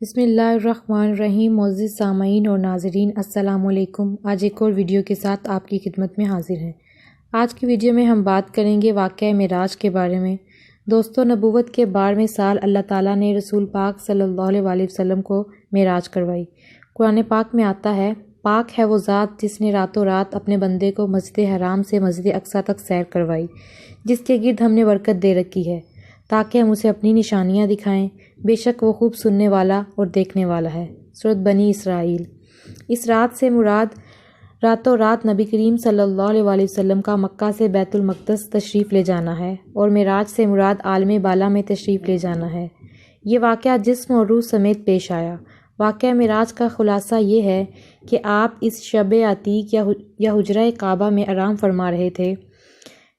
بسم اللہ الرحمن الرحیم۔ معزز سامعین اور ناظرین، السلام علیکم۔ آج ایک اور ویڈیو کے ساتھ آپ کی خدمت میں حاضر ہیں۔ آج کی ویڈیو میں ہم بات کریں گے واقعہ معراج کے بارے میں۔ دوستو، نبوت کے 12ویں سال اللہ تعالیٰ نے رسول پاک صلی اللہ علیہ وسلم کو معراج کروائی۔ قرآن پاک میں آتا ہے، پاک ہے وہ ذات جس نے راتوں رات اپنے بندے کو مسجد حرام سے مسجد اقصیٰ تک سیر کروائی، جس کے گرد ہم نے برکت دے رکھی ہے تاکہ ہم اسے اپنی نشانیاں دکھائیں۔ بے شک وہ خوب سننے والا اور دیکھنے والا ہے۔ سورۃ بنی اسرائیل۔ اس رات سے مراد راتوں رات نبی کریم صلی اللہ علیہ وسلم کا مکہ سے بیت المقدس تشریف لے جانا ہے، اور معراج سے مراد عالم بالا میں تشریف لے جانا ہے۔ یہ واقعہ جسم اور روح سمیت پیش آیا۔ واقعہ معراج کا خلاصہ یہ ہے کہ آپ اس شب عتیق یا حجرہ کعبہ میں آرام فرما رہے تھے۔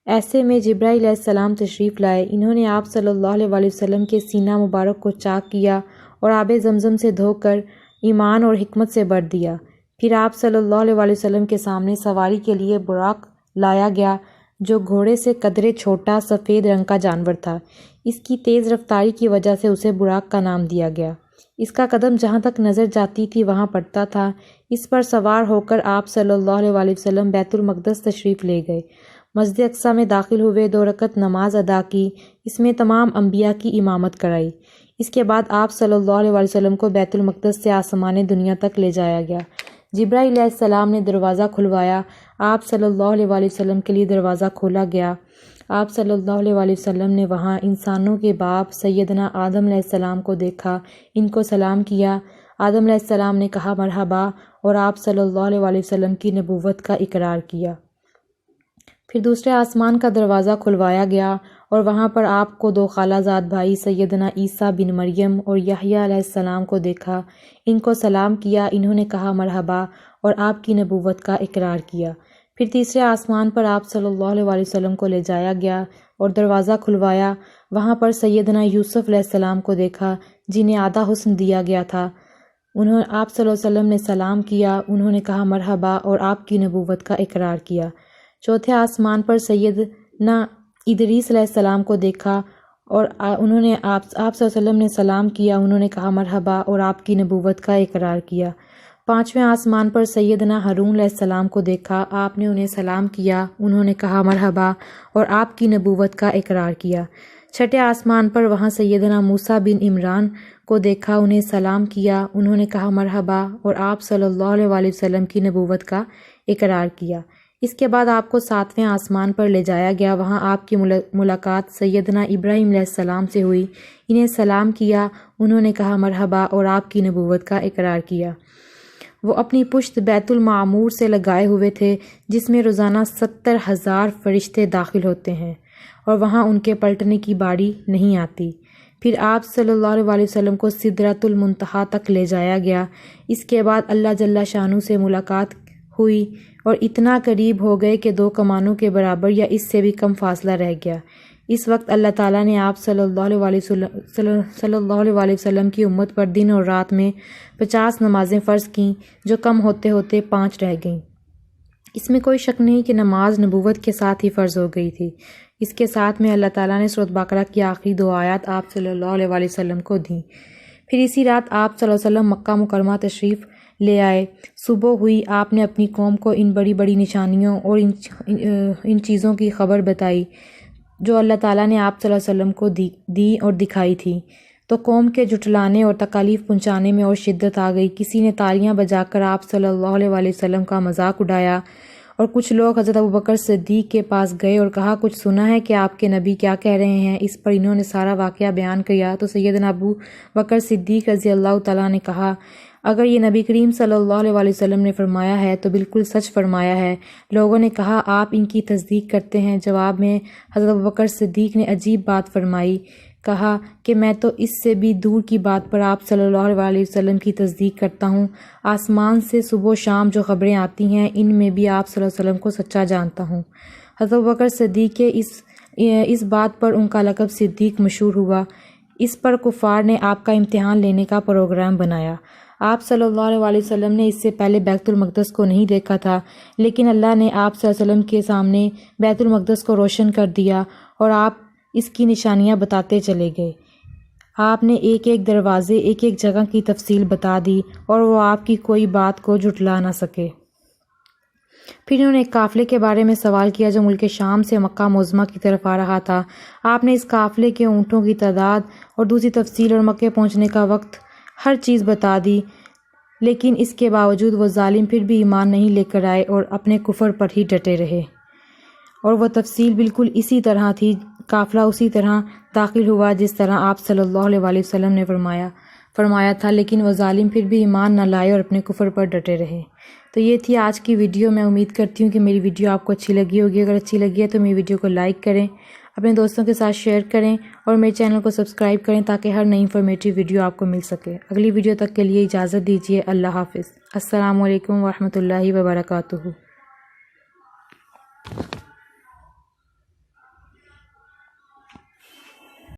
ایسے میں جبرائیل علیہ السلام تشریف لائے۔ انہوں نے آپ صلی اللہ علیہ وسلم کے سینہ مبارک کو چاک کیا اور آب زمزم سے دھو کر ایمان اور حکمت سے بھر دیا۔ پھر آپ صلی اللہ علیہ وسلم کے سامنے سواری کے لیے براق لایا گیا، جو گھوڑے سے قدرے چھوٹا سفید رنگ کا جانور تھا۔ اس کی تیز رفتاری کی وجہ سے اسے براق کا نام دیا گیا۔ اس کا قدم جہاں تک نظر جاتی تھی وہاں پڑتا تھا۔ اس پر سوار ہو کر آپ صلی اللہ علیہ وسلم بیت المقدس تشریف لے گئے۔ مسجد اقصیٰ میں داخل ہوئے، 2 رکعت نماز ادا کی، اس میں تمام انبیاء کی امامت کرائی۔ اس کے بعد آپ صلی اللہ علیہ وسلم کو بیت المقدس سے آسمان دنیا تک لے جایا گیا۔ جبرائیل علیہ السلام نے دروازہ کھلوایا، آپ صلی اللہ علیہ وسلم کے لیے دروازہ کھولا گیا۔ آپ صلی اللہ علیہ وسلم نے وہاں انسانوں کے باپ سیدنا آدم علیہ السلام کو دیکھا، ان کو سلام کیا۔ آدم علیہ السلام نے کہا مرحبا، اور آپ صلی اللہ علیہ وسلم کی نبوت کا اقرار کیا۔ پھر دوسرے آسمان کا دروازہ کھلوایا گیا، اور وہاں پر آپ کو 2 خالہ زاد بھائی سیدنا عیسیٰ بن مریم اور یحییٰ علیہ السلام کو دیکھا، ان کو سلام کیا، انہوں نے کہا مرحبا، اور آپ کی نبوت کا اقرار کیا۔ پھر تیسرے آسمان پر آپ صلی اللہ علیہ وسلم کو لے جایا گیا اور دروازہ کھلوایا، وہاں پر سیدنا یوسف علیہ السلام کو دیکھا، جنہیں آدھا حسن دیا گیا تھا۔ آپ صلی اللہ علیہ وسلم نے سلام کیا، انہوں نے کہا مرحبا، اور آپ کی نبوت کا اقرار کیا۔ چوتھے آسمان پر سیدنا ادریس علیہ السلام کو دیکھا، اور انہوں نے آپ صلی اللہ علیہ وسلم نے سلام کیا، انہوں نے کہا مرحبا، اور آپ کی نبوت کا اقرار کیا۔ پانچویں آسمان پر سیدنا ہارون علیہ السلام کو دیکھا، آپ نے انہیں سلام کیا، انہوں نے کہا مرحبا، اور آپ کی نبوت کا اقرار کیا۔ چھٹے آسمان پر وہاں سیدنا موسیٰ بن عمران کو دیکھا، انہیں سلام کیا، انہوں نے کہا مرحبا، اور آپ صلی اللہ علیہ وسلم کی نبوت کا اقرار کیا۔ اس کے بعد آپ کو 7ویں آسمان پر لے جایا گیا، وہاں آپ کی ملاقات سیدنا ابراہیم علیہ السلام سے ہوئی، انہیں سلام کیا، انہوں نے کہا مرحبا، اور آپ کی نبوت کا اقرار کیا۔ وہ اپنی پشت بیت المعمور سے لگائے ہوئے تھے، جس میں روزانہ 70,000 فرشتے داخل ہوتے ہیں، اور وہاں ان کے پلٹنے کی باری نہیں آتی۔ پھر آپ صلی اللہ علیہ وسلم کو سدرۃ المنتہا تک لے جایا گیا۔ اس کے بعد اللہ جل شانہ سے ملاقات ہوئی، اور اتنا قریب ہو گئے کہ 2 کمانوں کے برابر یا اس سے بھی کم فاصلہ رہ گیا۔ اس وقت اللہ تعالیٰ نے آپ صلی اللہ علیہ وسلم کی امت پر دن اور رات میں 50 نمازیں فرض کیں، جو کم ہوتے ہوتے 5 رہ گئیں۔ اس میں کوئی شک نہیں کہ نماز نبوت کے ساتھ ہی فرض ہو گئی تھی۔ اس کے ساتھ میں اللہ تعالیٰ نے سورۃ بقرہ کی آخری 2 آیات آپ صلی اللہ علیہ وسلم کو دیں۔ پھر اسی رات آپ صلی اللہ علیہ وسلم مکہ مکرمہ تشریف لے آئے۔ صبح ہوئی، آپ نے اپنی قوم کو ان بڑی بڑی نشانیوں اور ان چیزوں کی خبر بتائی جو اللہ تعالیٰ نے آپ صلی اللہ علیہ وسلم کو دی اور دکھائی تھی، تو قوم کے جھٹلانے اور تکالیف پہنچانے میں اور شدت آ گئی۔ کسی نے تالیاں بجا کر آپ صلی اللہ علیہ وسلم کا مذاق اڑایا، اور کچھ لوگ حضرت ابوبکر صدیق کے پاس گئے اور کہا کچھ سنا ہے کہ آپ کے نبی کیا کہہ رہے ہیں۔ اس پر انہوں نے سارا واقعہ بیان کیا، تو سیدنا ابوبکر صدیق رضی اللہ تعالیٰ نے کہا اگر یہ نبی کریم صلی اللہ علیہ وسلم نے فرمایا ہے تو بالکل سچ فرمایا ہے۔ لوگوں نے کہا آپ ان کی تصدیق کرتے ہیں؟ جواب میں حضرت ابوبکر صدیق نے عجیب بات فرمائی، کہا کہ میں تو اس سے بھی دور کی بات پر آپ صلی اللہ علیہ وسلم کی تصدیق کرتا ہوں۔ آسمان سے صبح و شام جو خبریں آتی ہیں، ان میں بھی آپ صلی اللہ علیہ وسلم کو سچا جانتا ہوں۔ حضرت ابوبکر صدیق کے اس بات پر ان کا لقب صدیق مشہور ہوا۔ اس پر کفار نے آپ کا امتحان لینے کا پروگرام بنایا۔ آپ صلی اللہ علیہ وسلم نے اس سے پہلے بیت المقدس کو نہیں دیکھا تھا، لیکن اللہ نے آپ صلی اللہ علیہ وسلم کے سامنے بیت المقدس کو روشن کر دیا، اور آپ اس کی نشانیاں بتاتے چلے گئے۔ آپ نے ایک ایک دروازے ایک ایک جگہ کی تفصیل بتا دی اور وہ آپ کی کوئی بات کو جھٹلا نہ سکے۔ پھر انہوں نے ایک قافلے کے بارے میں سوال کیا جو ملک شام سے مکہ معظمہ کی طرف آ رہا تھا۔ آپ نے اس قافلے کے اونٹوں کی تعداد اور دوسری تفصیل اور مکہ پہنچنے کا وقت ہر چیز بتا دی، لیکن اس کے باوجود وہ ظالم پھر بھی ایمان نہیں لے کر آئے اور اپنے کفر پر ہی ڈٹے رہے، اور وہ تفصیل بالکل اسی طرح تھی۔ قافلہ اسی طرح داخل ہوا جس طرح آپ صلی اللہ علیہ وآلہ وسلم نے فرمایا تھا، لیکن وہ ظالم پھر بھی ایمان نہ لائے اور اپنے کفر پر ڈٹے رہے۔ تو یہ تھی آج کی ویڈیو۔ میں امید کرتی ہوں کہ میری ویڈیو آپ کو اچھی لگی ہوگی۔ اگر اچھی لگی ہے تو میری ویڈیو کو لائک کریں، اپنے دوستوں کے ساتھ شیئر کریں اور میرے چینل کو سبسکرائب کریں تاکہ ہر نئی انفارمیٹیو ویڈیو آپ کو مل سکے۔ اگلی ویڈیو تک کے لیے اجازت دیجیے۔ اللہ حافظ۔ السلام علیکم ورحمۃ اللہ وبرکاتہ۔